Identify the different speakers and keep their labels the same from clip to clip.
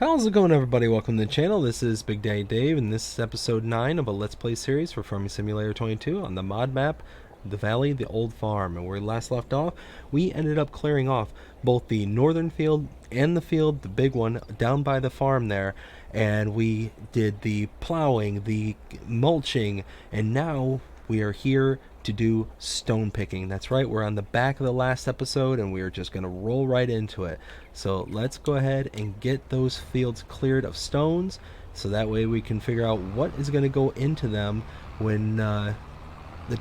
Speaker 1: How's it going, everybody? Welcome to the channel. This is Big Daddy Dave, and this is episode 9 of a Let's Play series for Farming Simulator 22 on the mod map, The Valley, the Old Farm. And where we last left off, we ended up clearing off both the northern field and the field, the big one, down by the farm there. And we did the plowing, the mulching, and now we are here to do stone picking. That's right, we're on the back of the last episode and we're just going to roll right into it. So let's go ahead and get those fields cleared of stones so that way we can figure out what is going to go into them when the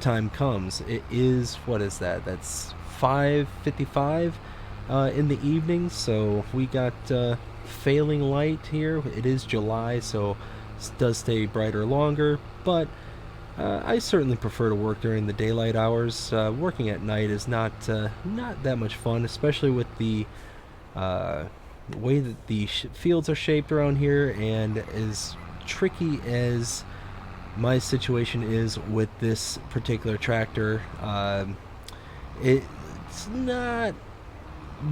Speaker 1: time comes. It is, what is that? That's 5:55 in the evening, so we got failing light here. It is July, so it does stay brighter longer, but I certainly prefer to work during the daylight hours. Working at night is not that much fun, especially with the way that the fields are shaped around here, and as tricky as my situation is with this particular tractor, it's not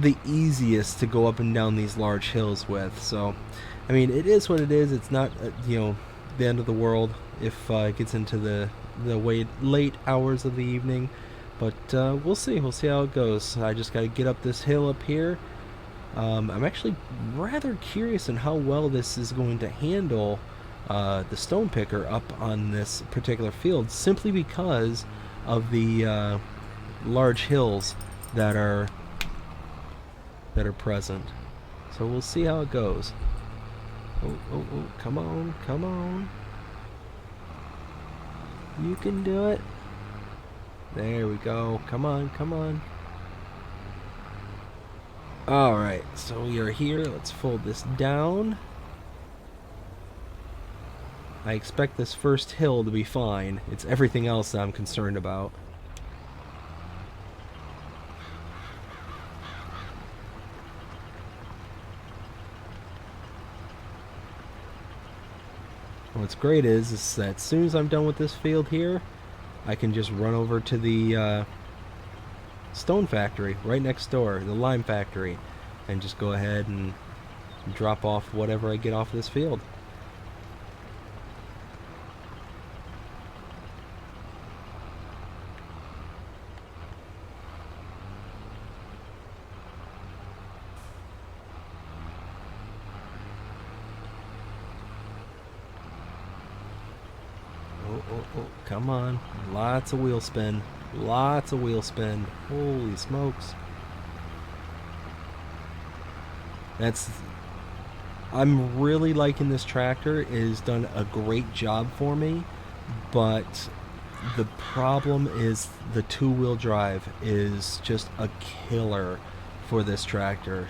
Speaker 1: the easiest to go up and down these large hills with. So, I mean, it is what it is. It's not, the end of the world if it gets into the late hours of the evening, but we'll see how it goes. I just got to get up this hill up here. I'm actually rather curious on how well this is going to handle the stone picker up on this particular field, simply because of the large hills that are present. So we'll see how it goes. Oh, come on. You can do it. There we go. Come on. Alright, so we are here. Let's fold this down. I expect this first hill to be fine. It's everything else that I'm concerned about. What's great is that as soon as I'm done with this field here, I can just run over to the stone factory right next door, the lime factory, and just go ahead and drop off whatever I get off of this field. Oh, come on. Lots of wheel spin. Holy smokes. I'm really liking this tractor. It has done a great job for me, but the problem is the two-wheel drive is just a killer for this tractor.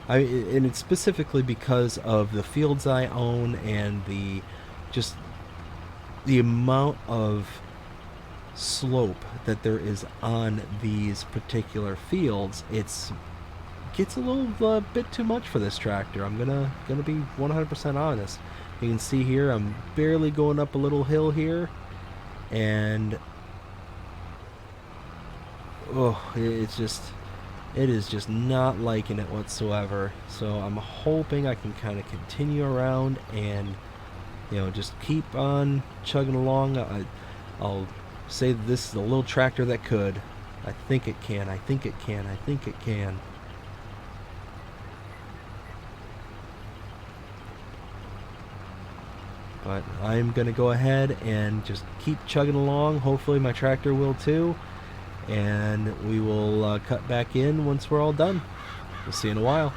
Speaker 1: And it's specifically because of the fields I own and the amount of slope that there is on these particular fields. It gets a little bit too much for this tractor. I'm gonna be 100% honest. You can see here I'm barely going up a little hill here, and it is just not liking it whatsoever. So I'm hoping I can kind of continue around and just keep on chugging along. I'll say that this is a little tractor that could. I think it can. But I'm going to go ahead and just keep chugging along. Hopefully my tractor will too. And we will cut back in once we're all done. We'll see you in a while.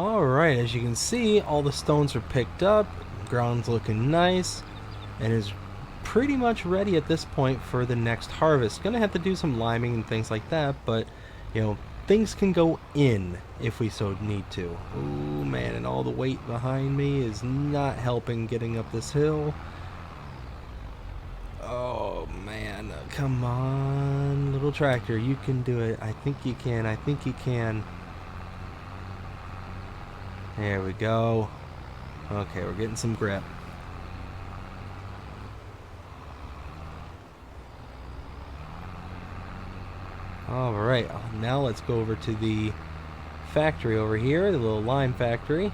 Speaker 1: Alright, as you can see, all the stones are picked up, ground's looking nice, and is pretty much ready at this point for the next harvest. Gonna have to do some liming and things like that, but, you know, things can go in if we so need to. Oh man, and all the weight behind me is not helping getting up this hill. Oh man, come on, little tractor, you can do it. I think you can, I think you can. There we go. Okay, we're getting some grip. Alright, now let's go over to the factory over here, the little lime factory.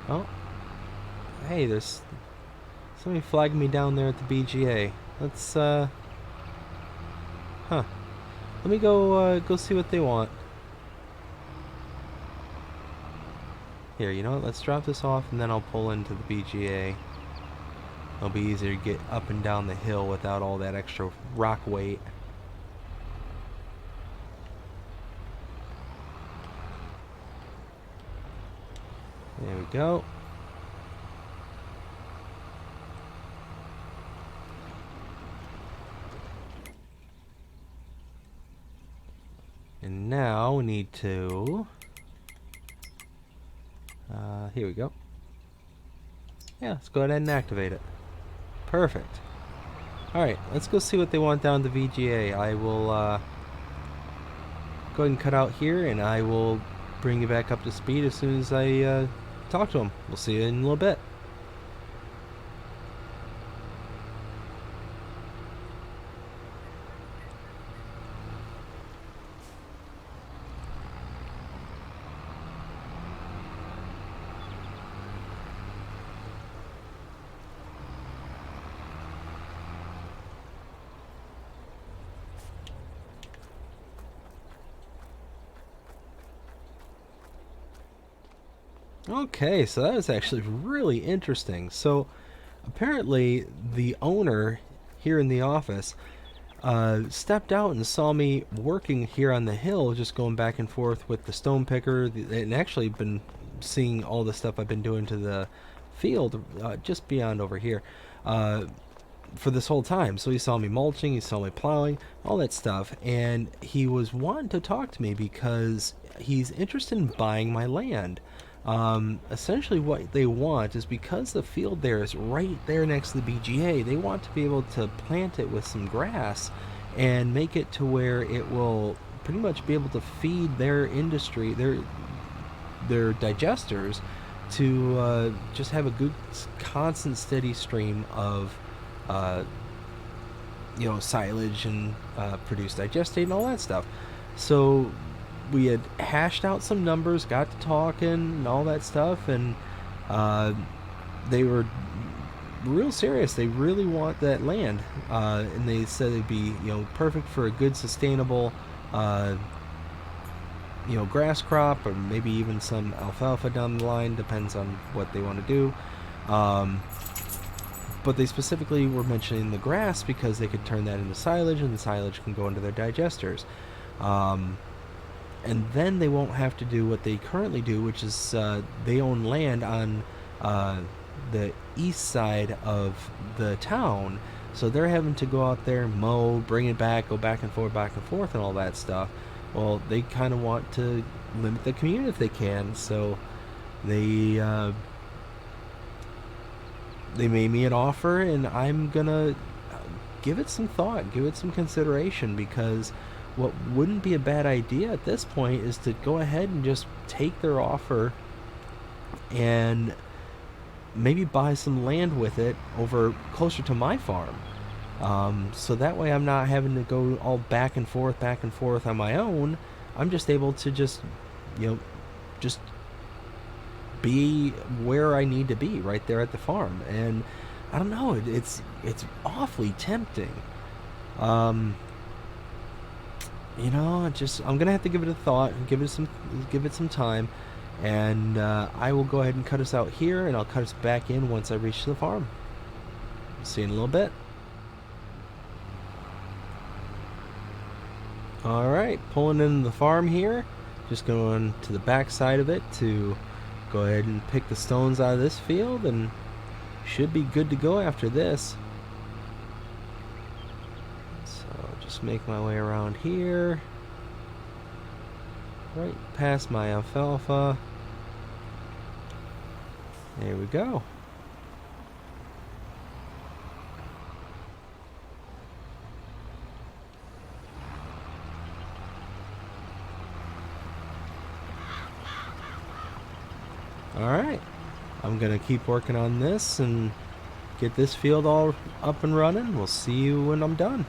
Speaker 1: Oh, hey, there's somebody flagging me down there at the BGA. Let's, Let me go see what they want. Here, you know what? Let's drop this off and then I'll pull into the BGA. It'll be easier to get up and down the hill without all that extra rock weight. There we go. And now we need to... here we go. Yeah, let's go ahead and activate it. Perfect. Alright, let's go see what they want down the VGA. I will go ahead and cut out here, and I will bring you back up to speed as soon as I talk to them. We'll see you in a little bit. Okay, so that was actually really interesting. So apparently the owner here in the office stepped out and saw me working here on the hill, just going back and forth with the stone picker, and actually been seeing all the stuff I've been doing to the field just beyond over here for this whole time. So he saw me mulching, he saw me plowing, all that stuff, and he was wanting to talk to me because he's interested in buying my land. Essentially what they want is, because the field there is right there next to the BGA, they want to be able to plant it with some grass and make it to where it will pretty much be able to feed their industry, their digesters, to just have a good constant steady stream of you know, silage and produced digestate and all that stuff. So we had hashed out some numbers, got to talking and all that stuff, and they were real serious. They really want that land, and they said it'd be, you know, perfect for a good sustainable you know, grass crop, or maybe even some alfalfa down the line, depends on what they want to do. But they specifically were mentioning the grass because they could turn that into silage, and the silage can go into their digesters. And then they won't have to do what they currently do, which is they own land on the east side of the town, so they're having to go out there, mow, bring it back, go back and forth and all that stuff. Well, they kind of want to limit the commute if they can, so they made me an offer, and I'm gonna give it some thought, give it some consideration, because what wouldn't be a bad idea at this point is to go ahead and just take their offer and maybe buy some land with it over closer to my farm. So that way I'm not having to go all back and forth on my own. I'm just able to just, you know, just be where I need to be right there at the farm. And I don't know, it's awfully tempting. You know, I'm gonna have to give it a thought and give it some time, and I will go ahead and cut us out here, and I'll cut us back in once I reach the farm. See you in a little bit. Alright, pulling in the farm here. Just going to the back side of it to go ahead and pick the stones out of this field, and should be good to go after this. So just make my way around here, right past my alfalfa. There we go. Alright, I'm going to keep working on this and get this field all up and running. We'll see you when I'm done.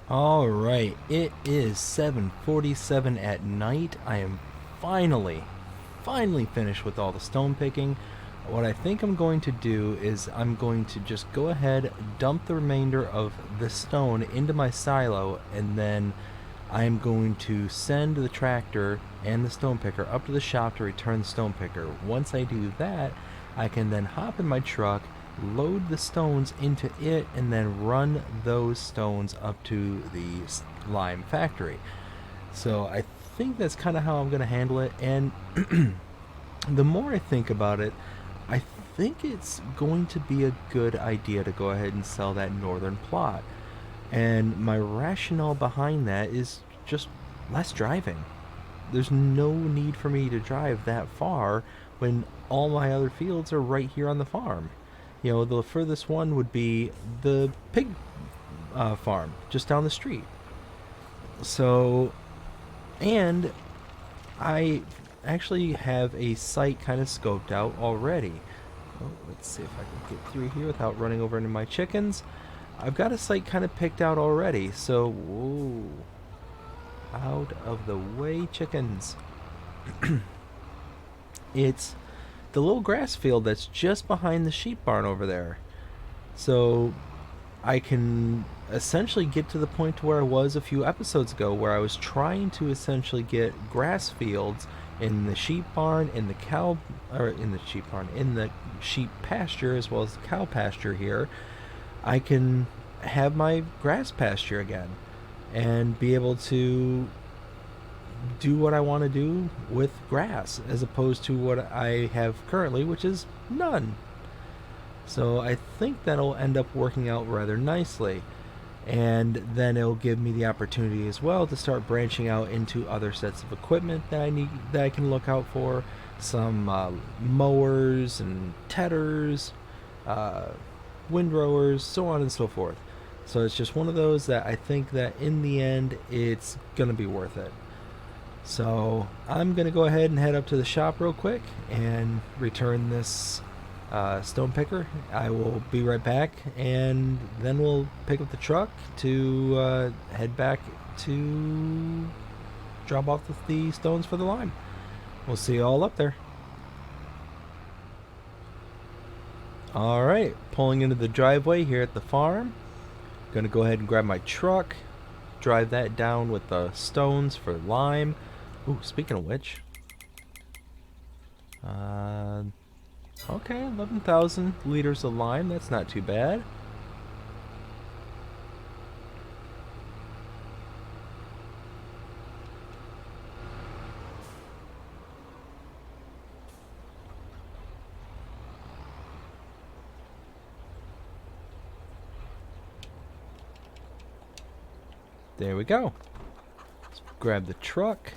Speaker 1: All right, it is 7:47 at night. I am finally finished with all the stone picking. What I think I'm going to do is I'm going to just go ahead, dump the remainder of the stone into my silo, and then I'm going to send the tractor and the stone picker up to the shop to return the stone picker. Once I do that, I can then hop in my truck, load the stones into it, and then run those stones up to the lime factory. So I think that's kind of how I'm going to handle it. And the more I think about it, I think it's going to be a good idea to go ahead and sell that northern plot. And my rationale behind that is just less driving. There's no need for me to drive that far when all my other fields are right here on the farm. You know, the furthest one would be the pig farm just down the street. So, and I actually have a site kind of scoped out already. Oh, let's see if I can get through here without running over into my chickens. I've got a site kind of picked out already, so whoa, out of the way, chickens. It's the little grass field that's just behind the sheep barn over there. So I can essentially get to the point to where I was a few episodes ago, where I was trying to essentially get grass fields in the sheep barn, in the cow, or in the sheep barn, in the sheep pasture, as well as the cow pasture here. I can have my grass pasture again and be able to do what I want to do with grass, as opposed to what I have currently, which is none. So I think that'll end up working out rather nicely. And then it'll give me the opportunity as well to start branching out into other sets of equipment that I need, that I can look out for. Some mowers and tedders, windrowers, so on and so forth. So it's just one of those that I think that in the end it's gonna be worth it. So I'm gonna go ahead and head up to the shop real quick and return this stone picker. I will be right back, and then we'll pick up the truck to head back to drop off the stones for the lime. We'll see you all up there. Alright, pulling into the driveway here at the farm. Gonna go ahead and grab my truck, drive that down with the stones for lime. Ooh, speaking of which, okay, 11,000 liters of lime, that's not too bad. There we go. Let's grab the truck.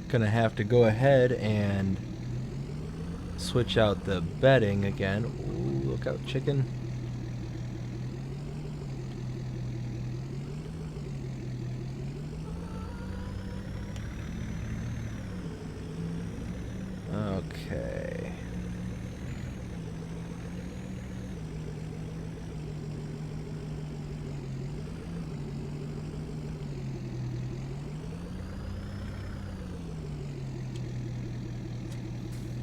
Speaker 1: Gonna have to go ahead and switch out the bedding again. Ooh, look out, chicken. Okay.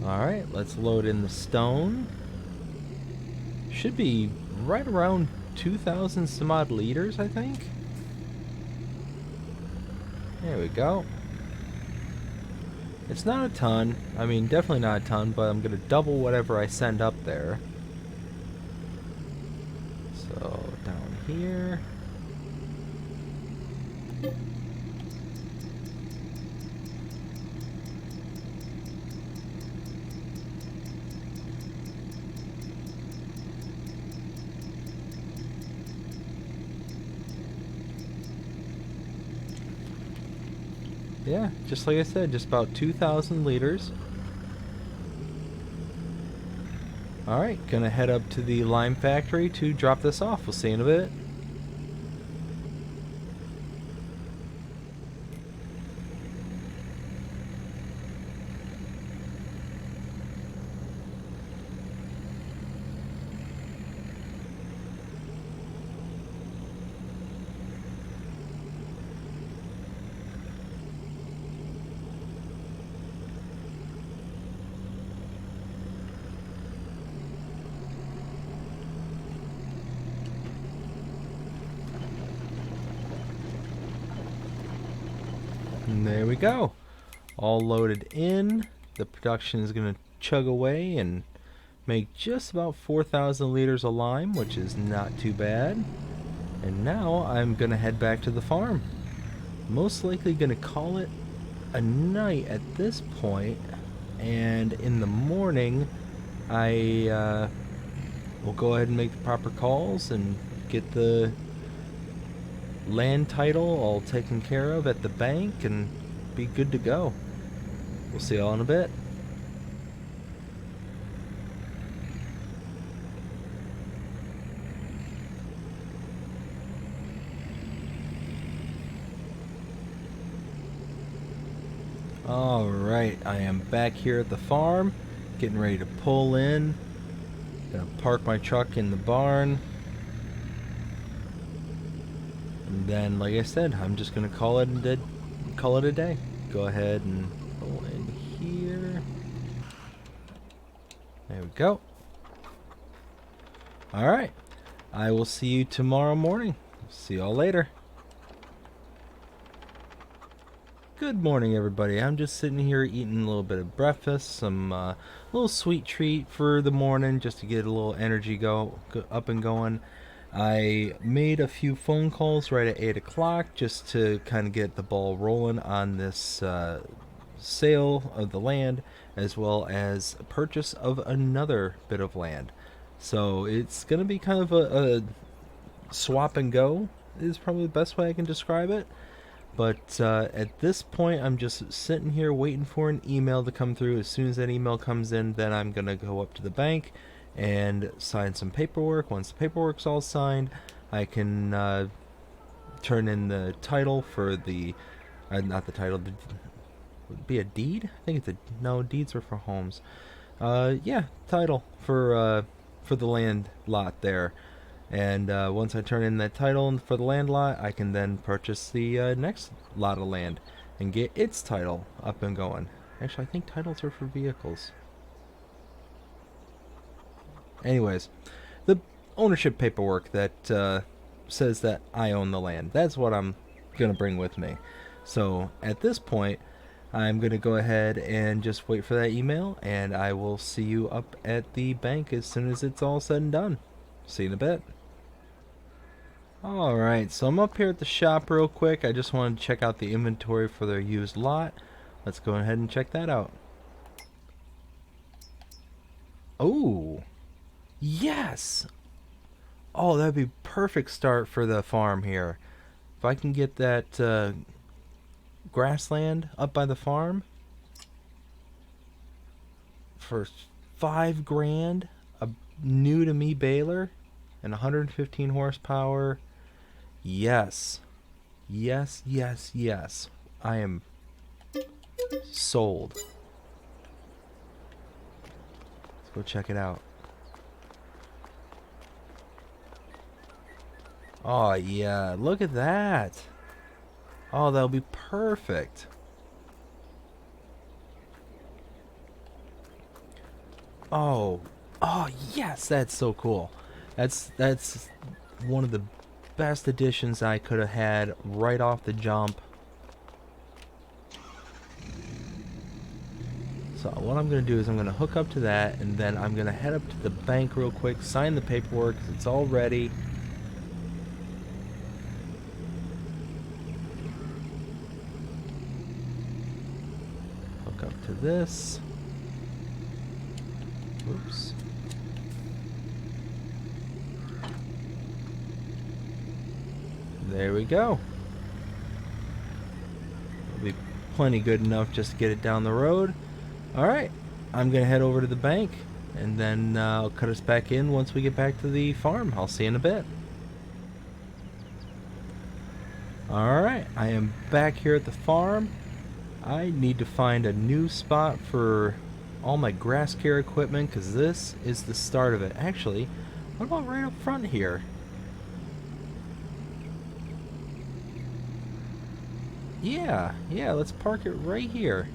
Speaker 1: Alright, let's load in the stone. Should be right around 2,000 some odd liters, I think. There we go. It's not a ton. I mean, definitely not a ton, but I'm going to double whatever I send up there. So, down here. Yeah, just like I said, just about 2,000 liters. Alright, gonna head up to the lime factory to drop this off. We'll see you in a bit. And there we go. All loaded in. The production is going to chug away and make just about 4,000 liters of lime, which is not too bad. And now I'm going to head back to the farm. Most likely going to call it a night at this point, and in the morning I will go ahead and make the proper calls and get the land title all taken care of at the bank and be good to go. We'll see y'all in a bit. Alright, I am back here at the farm, getting ready to pull in. Gonna park my truck in the barn. And then, like I said, I'm just gonna call it a day. Go ahead and pull in here. There we go. Alright, I will see you tomorrow morning. See y'all later. Good morning, everybody. I'm just sitting here eating a little bit of breakfast, some little sweet treat for the morning, just to get a little energy go up and going. I made a few phone calls right at 8 o'clock just to kind of get the ball rolling on this sale of the land, as well as purchase of another bit of land. So it's going to be kind of a swap and go is probably the best way I can describe it. But at this point, I'm just sitting here waiting for an email to come through. As soon as that email comes in, then I'm going to go up to the bank and sign some paperwork. Once the paperwork's all signed, I can turn in the title for the... not the title, would it be a deed? I think it's a... No, deeds are for homes. Yeah, title for the land lot there. And once I turn in that title for the land lot, I can then purchase the next lot of land and get its title up and going. Actually, I think titles are for vehicles. Anyways, the ownership paperwork that says that I own the land, that's what I'm going to bring with me. So at this point, I'm going to go ahead and just wait for that email, and I will see you up at the bank as soon as it's all said and done. See you in a bit. Alright, so I'm up here at the shop real quick. I just wanted to check out the inventory for their used lot. Let's go ahead and check that out. Oh, yes! Oh, that'd be perfect start for the farm here. If I can get that grassland up by the farm for $5,000, a new to me baler, and 115 horsepower. Yes. Yes, yes, yes. I am sold. Let's go check it out. Oh, yeah. Look at that. Oh, that'll be perfect. Oh. Oh, yes. That's so cool. That's one of the best additions I could have had right off the jump. So what I'm going to do is I'm going to hook up to that, and then I'm going to head up to the bank real quick, sign the paperwork, 'cause it's all ready. Hook up to this. Oops. There we go. It'll be plenty good enough just to get it down the road. Alright, I'm going to head over to the bank, and then I'll cut us back in once we get back to the farm. I'll see you in a bit. Alright, I am back here at the farm. I need to find a new spot for all my grass care equipment, because this is the start of it. Actually, what about right up front here? Yeah, let's park it right here.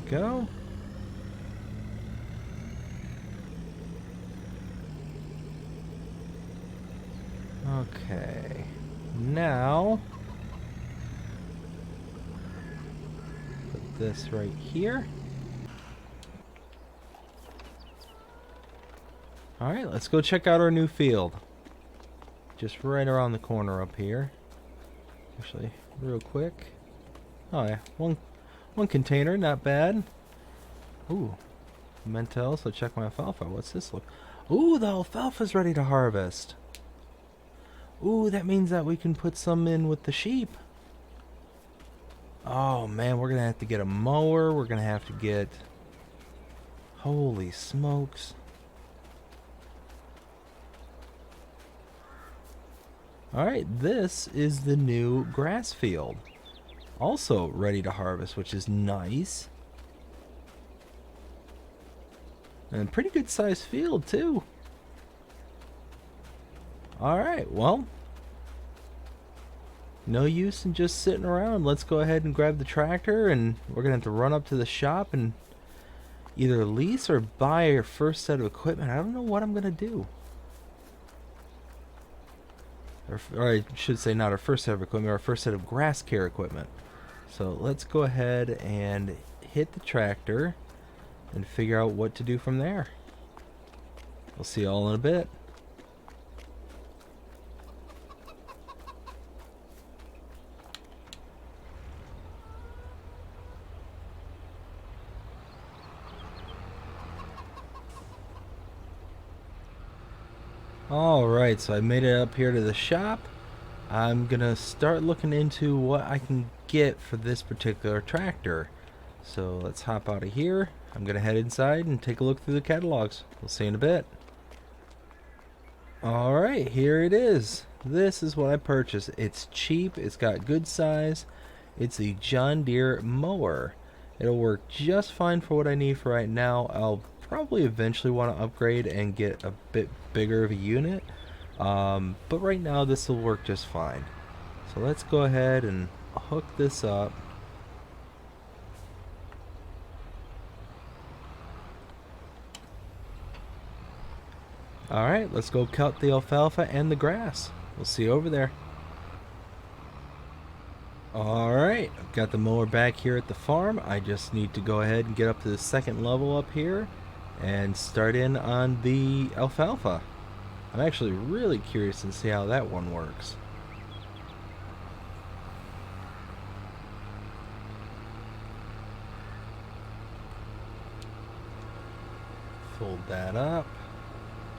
Speaker 1: go. Okay. Now, put this right here. Alright, let's go check out our new field. Just right around the corner up here. Actually, real quick. Oh yeah, one container, not bad. Ooh, meant to also check my alfalfa. What's this look? Ooh, the alfalfa's ready to harvest. Ooh, that means that we can put some in with the sheep. Oh man, we're gonna have to get a mower. We're gonna have to get... Holy smokes. Alright, this is the new grass field. Also ready to harvest, which is nice. And pretty good sized field too. Alright, well, no use in just sitting around. Let's go ahead and grab the tractor, and we're gonna have to run up to the shop and either lease or buy our first set of equipment. I don't know what I'm gonna do. Or I should say not our first set of equipment, our first set of grass care equipment. So let's go ahead and hit the tractor and figure out what to do from there. We'll see you all in a bit. Alright, so I made it up here to the shop. I'm gonna start looking into what I can get for this particular tractor. So let's hop out of here. I'm gonna head inside and take a look through the catalogs. We'll see you in a bit. Alright, here it is. This is what I purchased. It's cheap, it's got good size. It's the John Deere mower. It'll work just fine for what I need for right now. I'll probably eventually want to upgrade and get a bit bigger of a unit. But right now this will work just fine. So let's go ahead and hook this up. Alright, let's go cut the alfalfa and the grass. We'll see you over there. Alright, I've got the mower back here at the farm. I just need to go ahead and get up to the second level up here and start in on the alfalfa. I'm actually really curious to see how that one works. Fold that up,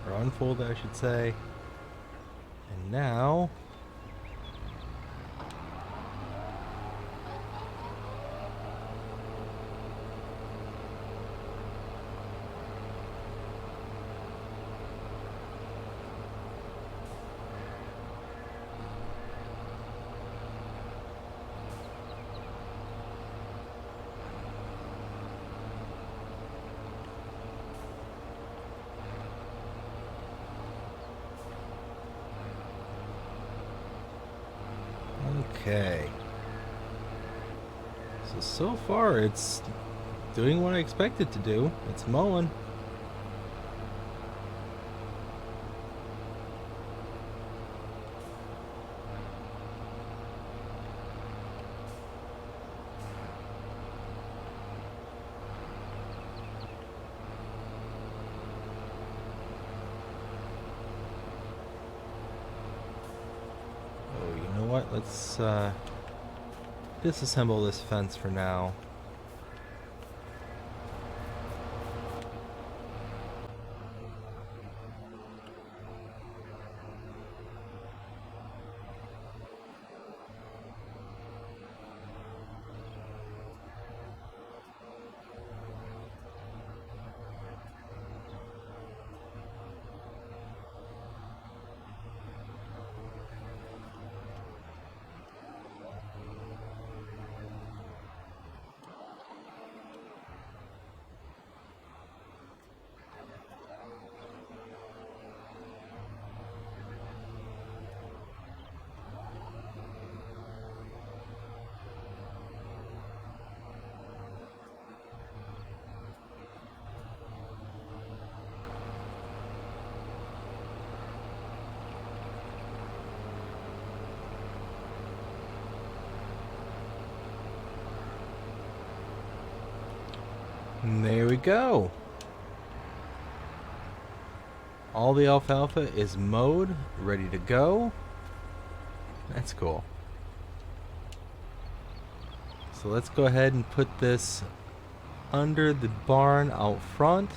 Speaker 1: or unfold I should say. And now okay. So far it's doing what I expected to do. It's mowing. Oh, you know what? Let's disassemble this fence for now. And there we go. All the alfalfa is mowed, ready to go. That's cool. So let's go ahead and put this under the barn out front.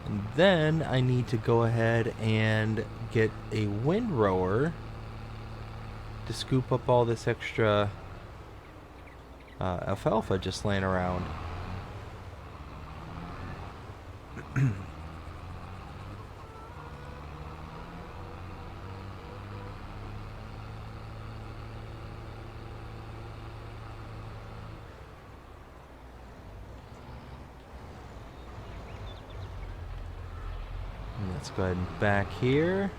Speaker 1: And then I need to go ahead and get a windrower to scoop up all this extra alfalfa just laying around. Let's go ahead and back here.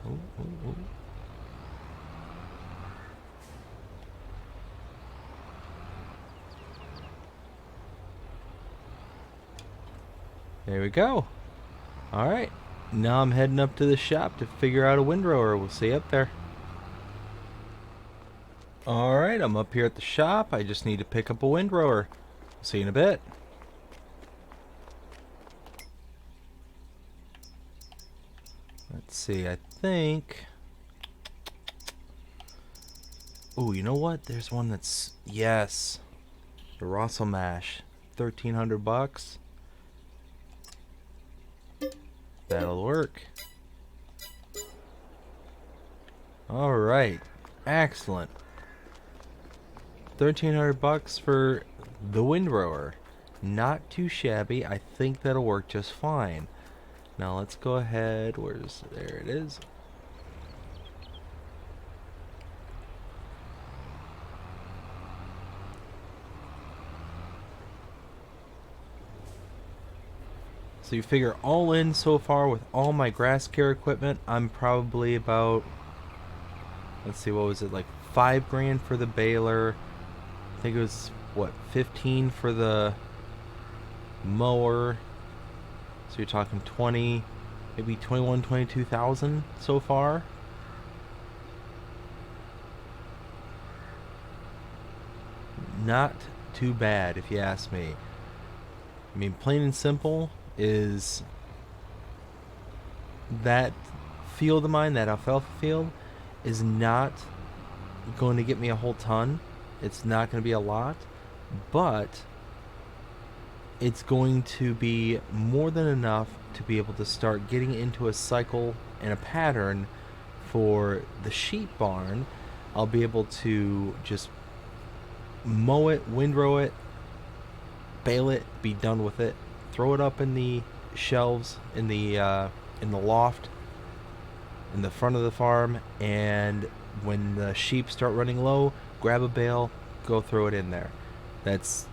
Speaker 1: Ooh, ooh, ooh. There we go. Alright. Now I'm heading up to the shop to figure out a windrower. We'll see you up there. Alright, I'm up here at the shop. I just need to pick up a windrower. See you in a bit. Let's see, I think... Oh, you know what? There's one that's... Yes. The Russell Mash. $1,300. That'll work. Alright. Excellent. $1,300 for the windrower. Not too shabby. I think that'll work just fine. Now let's go ahead. There it is. So you figure all in so far with all my grass care equipment, I'm probably about, let's see, what was it, like $5,000 for the baler. I think it was, what, 15 for the mower. So you're talking 20, maybe 21, 22,000 so far. Not too bad if you ask me. I mean, plain and simple is that field of mine, that alfalfa field, is not going to get me a whole ton. It's not going to be a lot, but it's going to be more than enough to be able to start getting into a cycle and a pattern for the sheep barn. I'll be able to just mow it, windrow it, bale it, be done with it, throw it up in the shelves in the loft in the front of the farm, and when the sheep start running low, grab a bale, go throw it in there. That's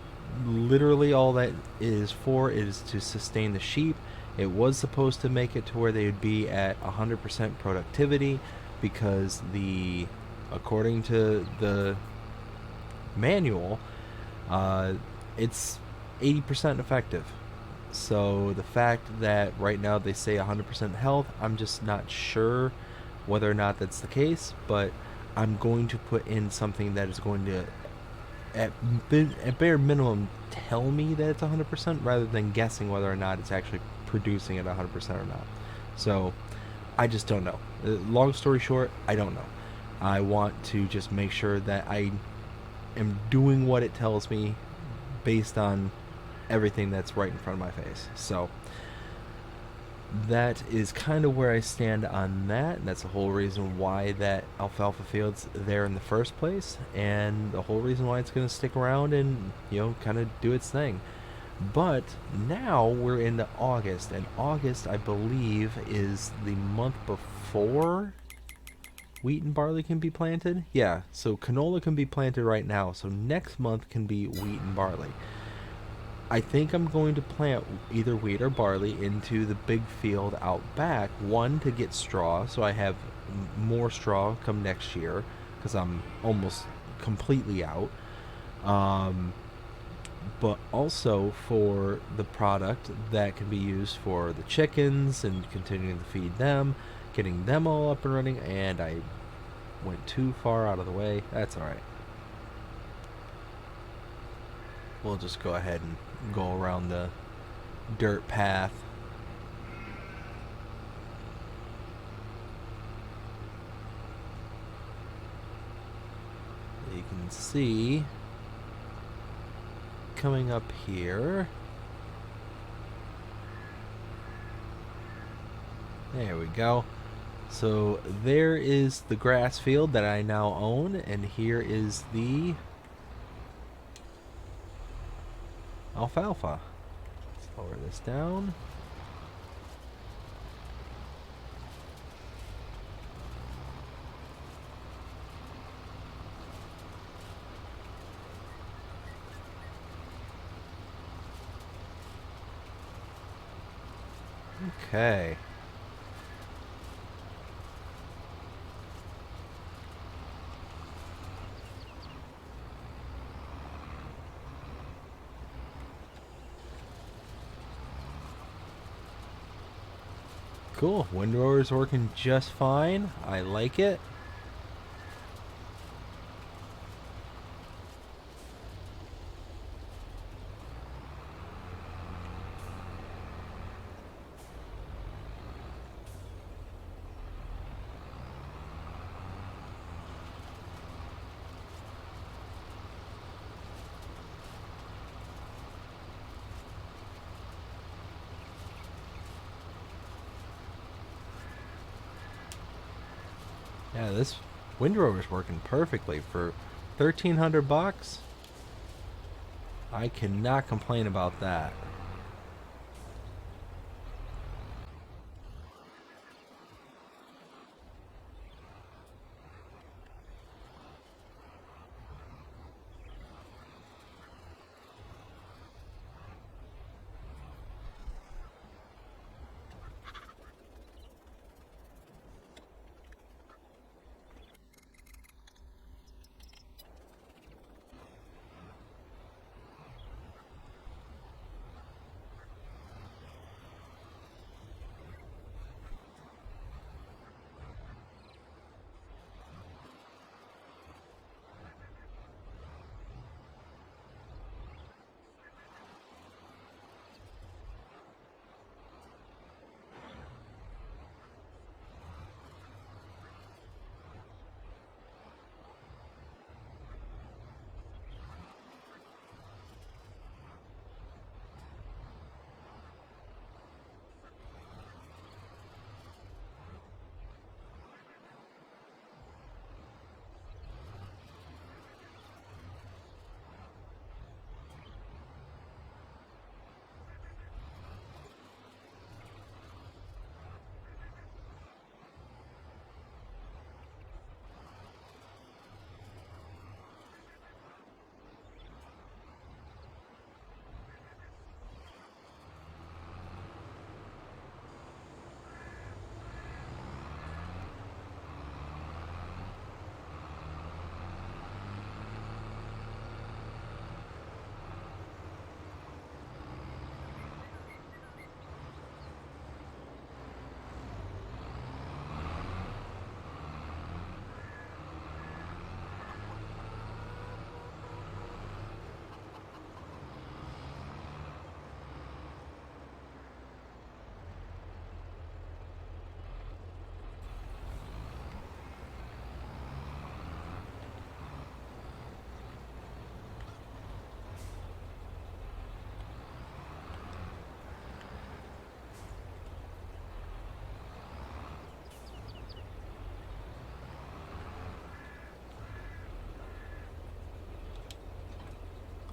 Speaker 1: literally all that is for, is to sustain the sheep. It was supposed to make it to where they would be at 100% productivity, because according to the manual, it's 80% effective. So the fact that right now they say 100% health, I'm just not sure whether or not that's the case, but I'm going to put in something that is going to, at bare minimum, tell me that it's 100% rather than guessing whether or not it's actually producing at 100% or not. So I just don't know. Long story short, I don't know. I want to just make sure that I am doing what it tells me based on everything that's right in front of my face. So that is kind of where I stand on that, and that's the whole reason why that alfalfa field's there in the first place, and the whole reason why it's going to stick around and, you know, kind of do its thing. But now we're into August, and August, I believe, is the month before wheat and barley can be planted. Yeah, so canola can be planted right now, so next month can be wheat and barley. I think I'm going to plant either wheat or barley into the big field out back. One, to get straw, so I have more straw come next year, because I'm almost completely out. But also for the product that can be used for the chickens and continuing to feed them, getting them all up and running. And I went too far out of the way. That's alright. we'll just go ahead and go around the dirt path. You can see coming up here. There we go. So there is the grass field that I now own, and here is the alfalfa. Let's lower this down. Okay. Cool. Windrower's working just fine. I like it. Yeah, this windrower's working perfectly for 1,300 bucks. I cannot complain about that.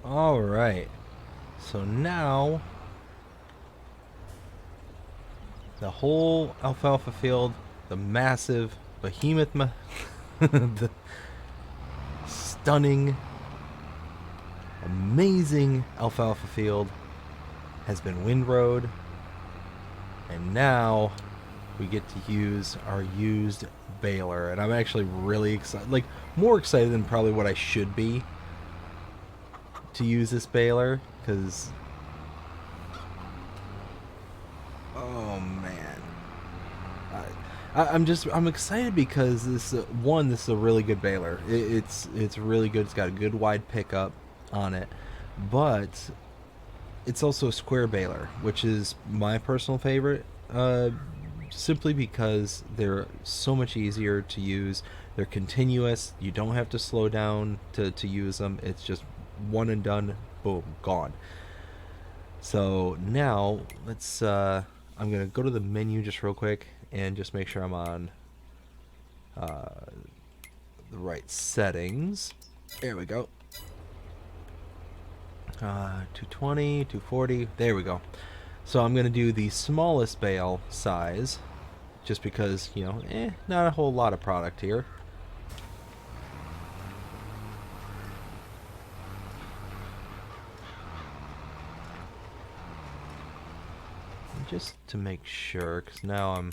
Speaker 1: All right. So now the whole alfalfa field, the massive behemoth, the stunning, amazing alfalfa field has been windrowed, and now we get to use our used baler, and I'm actually really excited, like more excited than probably what I should be to use this baler, because oh man, I'm excited because this this is a really good baler. It's really good. It's got a good wide pickup on it. but it's also a square baler, which is my personal favorite, simply because they're so much easier to use. They're continuous. You don't have to slow down to use them. It's just one and done. Boom, gone. So now let's. I'm gonna go to the menu just real quick and just make sure I'm on the right settings. There we go. 220, 240. There we go. So I'm gonna do the smallest bale size, just because, you know, not a whole lot of product here. Just to make sure, because now I'm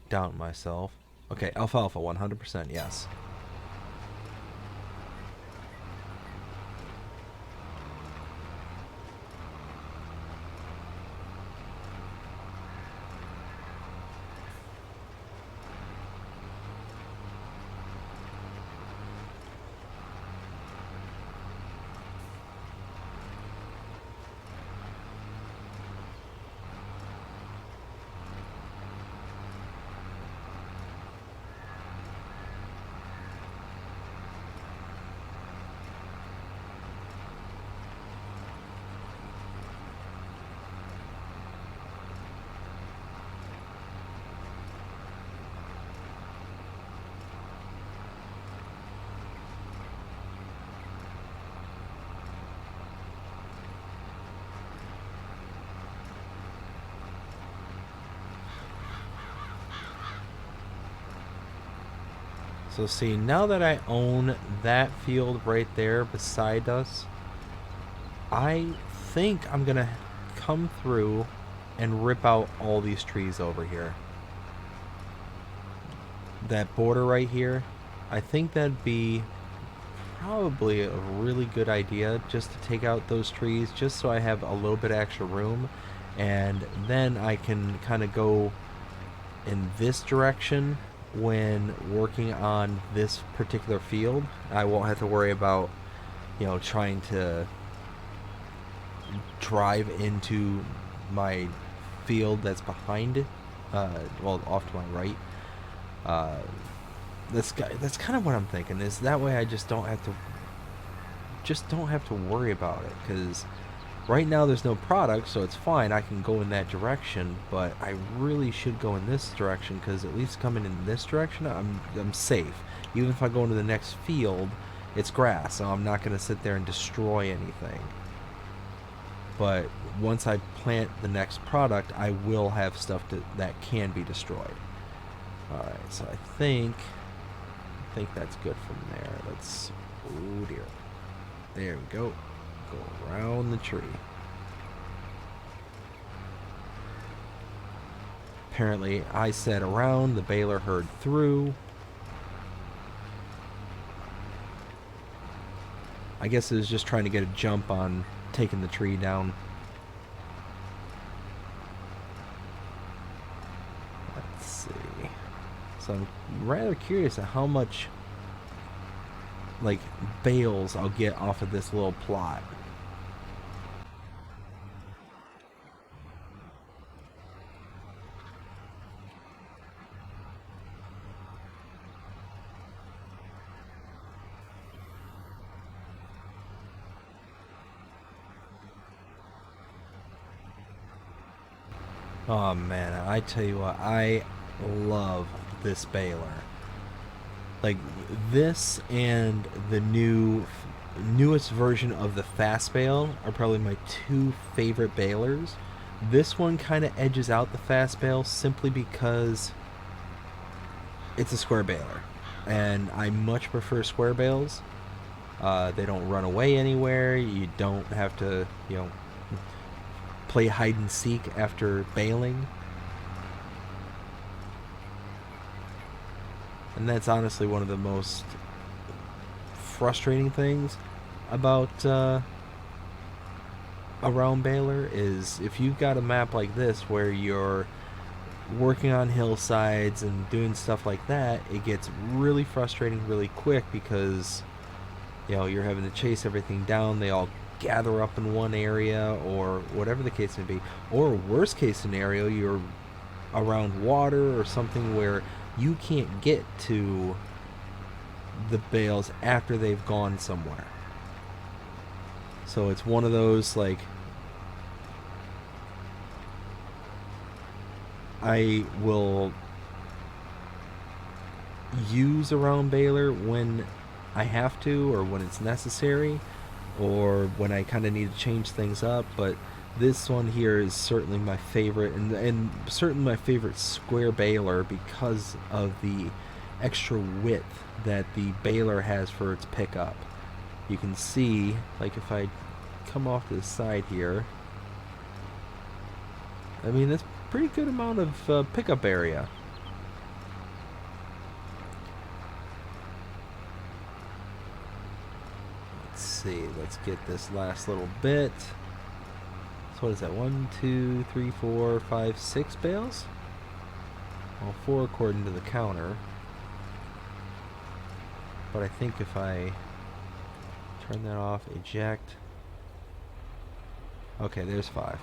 Speaker 1: doubting myself. Okay, alfalfa, 100%, yes. So see, now that I own that field right there beside us, I think I'm gonna come through and rip out all these trees over here. That border right here, I think that'd be probably a really good idea, just to take out those trees, just so I have a little bit of extra room, and then I can kind of go in this direction when working on this particular field. I won't have to worry about, you know, trying to drive into my field that's behind it, well, off to my right. Uh, that's kind of what I'm thinking. Is that way I just don't have to worry about it, because right now there's no product, so it's fine. I can go in that direction, but I really should go in this direction, because at least coming in this direction, I'm safe. Even if I go into the next field, it's grass, so I'm not going to sit there and destroy anything. But once I plant the next product, I will have stuff that can be destroyed. Alright, so I think that's good from there. Let's... oh dear. There we go. Go around the tree. Apparently, I said around, the baler heard through. I guess it was just trying to get a jump on taking the tree down. Let's see. So I'm rather curious at how much, like, bales I'll get off of this little plot. Oh man, I tell you what, I love this baler. Like, this and the newest version of the fast bale are probably my two favorite balers. This one kind of edges out the fast bale simply because it's a square baler, and I much prefer square bales. They don't run away anywhere. You don't have to, you know, play hide and seek after baling. And that's honestly one of the most frustrating things about a round baler, is if you've got a map like this where you're working on hillsides and doing stuff like that, it gets really frustrating really quick, because you're having to chase everything down. They all gather up in one area, or whatever the case may be. Or worst case scenario, you're around water or something where you can't get to the bales after they've gone somewhere. So it's one of those, like, I will use a round baler when I have to, or when it's necessary, or when I kind of need to change things up. But this one here is certainly my favorite, and certainly my favorite square baler because of the extra width that the baler has for its pickup. You can see, like, if I come off to the side here, I mean, that's a pretty good amount of pickup area. Let's see, let's get this last little bit. So what is that? 1, 2, 3, 4, 5, 6 bales? Well, 4 according to the counter. But I think if I turn that off, eject. Okay, there's 5.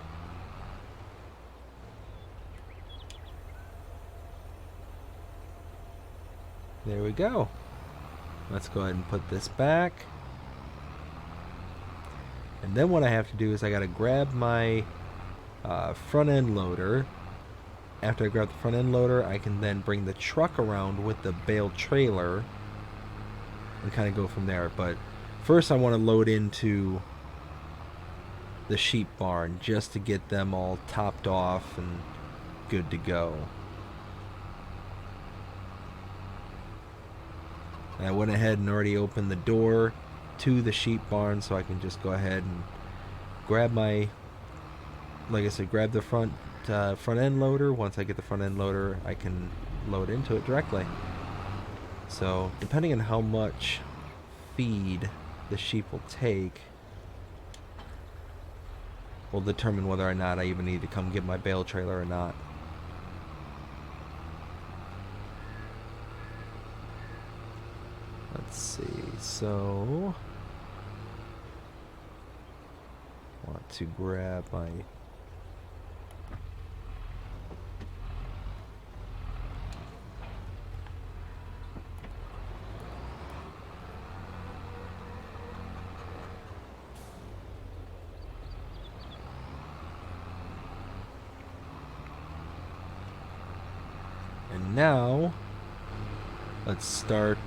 Speaker 1: There we go. Let's go ahead and put this back. And then what I have to do is I got to grab my front end loader. After I grab the front end loader, I can then bring the truck around with the bale trailer and kind of go from there. But first I want to load into the sheep barn just to get them all topped off and good to go. And I went ahead and already opened the door to the sheep barn, so I can just go ahead and grab my, like I said, grab the front end loader. Once I get the front end loader, I can load into it directly. So depending on how much feed the sheep will take will determine whether or not I even need to come get my bale trailer or not. Let's see, so I want to grab my and now let's start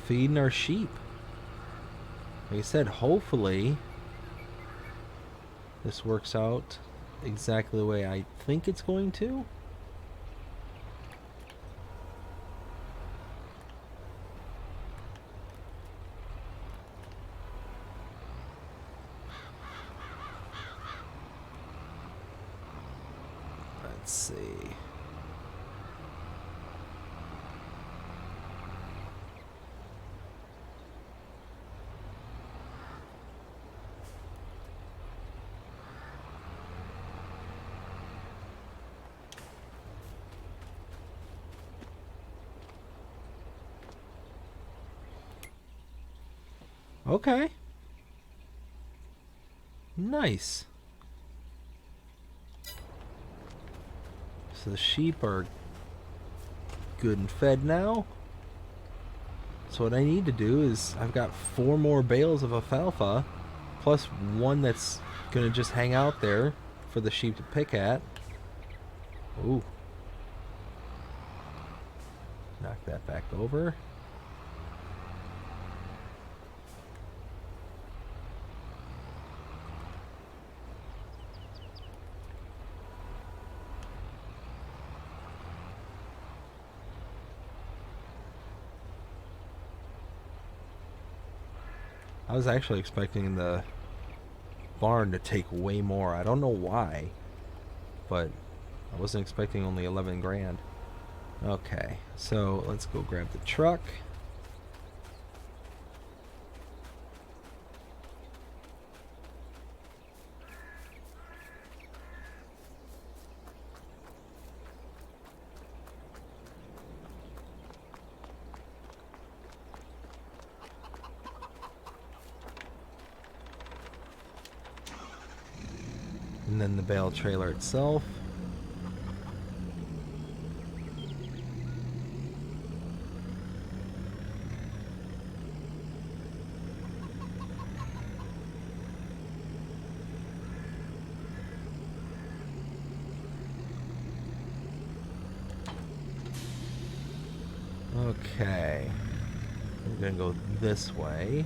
Speaker 1: feeding our sheep. Like I said, hopefully this works out exactly the way I think it's going to. Let's see. Okay. Nice. So the sheep are good and fed now. So what I need to do is, I've got 4 more bales of alfalfa, plus one that's gonna just hang out there for the sheep to pick at. Ooh. Knock that back over. I was actually expecting the barn to take way more. I don't know why, but I wasn't expecting only 11 grand. Okay, so let's go grab the truck. And then the bale trailer itself. Okay. We're gonna go this way.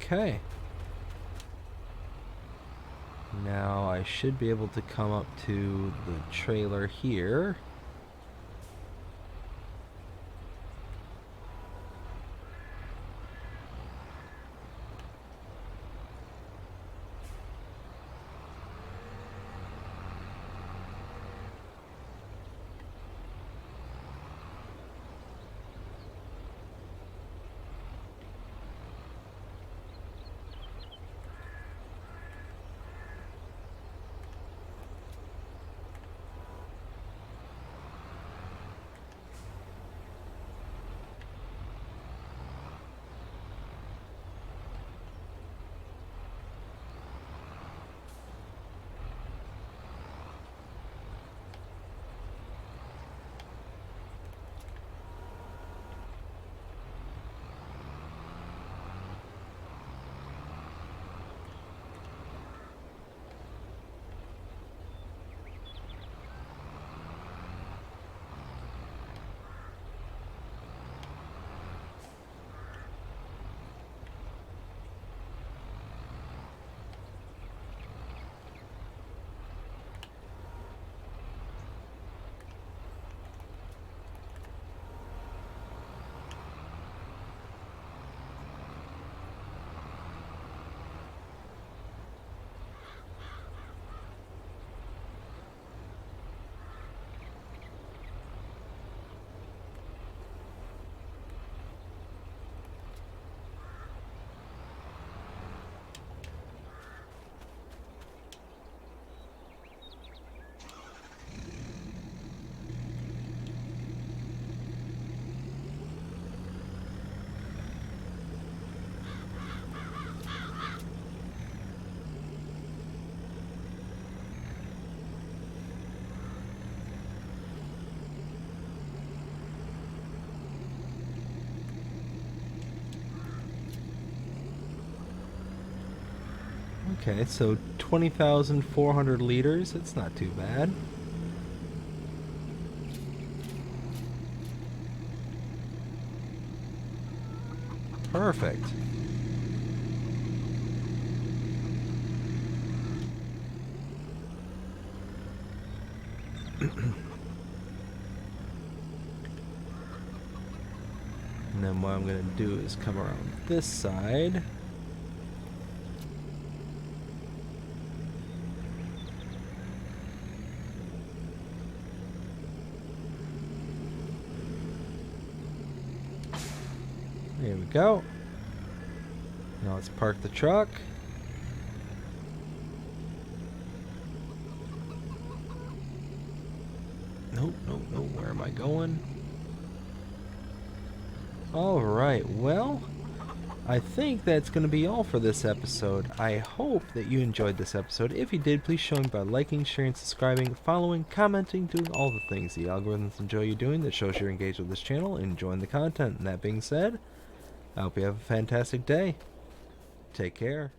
Speaker 1: Okay. Now I should be able to come up to the trailer here. Okay, so 20,400 liters. It's not too bad. Perfect. And then what I'm going to do is come around this side. There we go. Now let's park the truck. Nope, nope, nope. Where am I going? Alright, well, I think that's going to be all for this episode. I hope that you enjoyed this episode. If you did, please show me by liking, sharing, subscribing, following, commenting, doing all the things the algorithms enjoy you doing that shows you're engaged with this channel and enjoying the content. And that being said, I hope you have a fantastic day. Take care.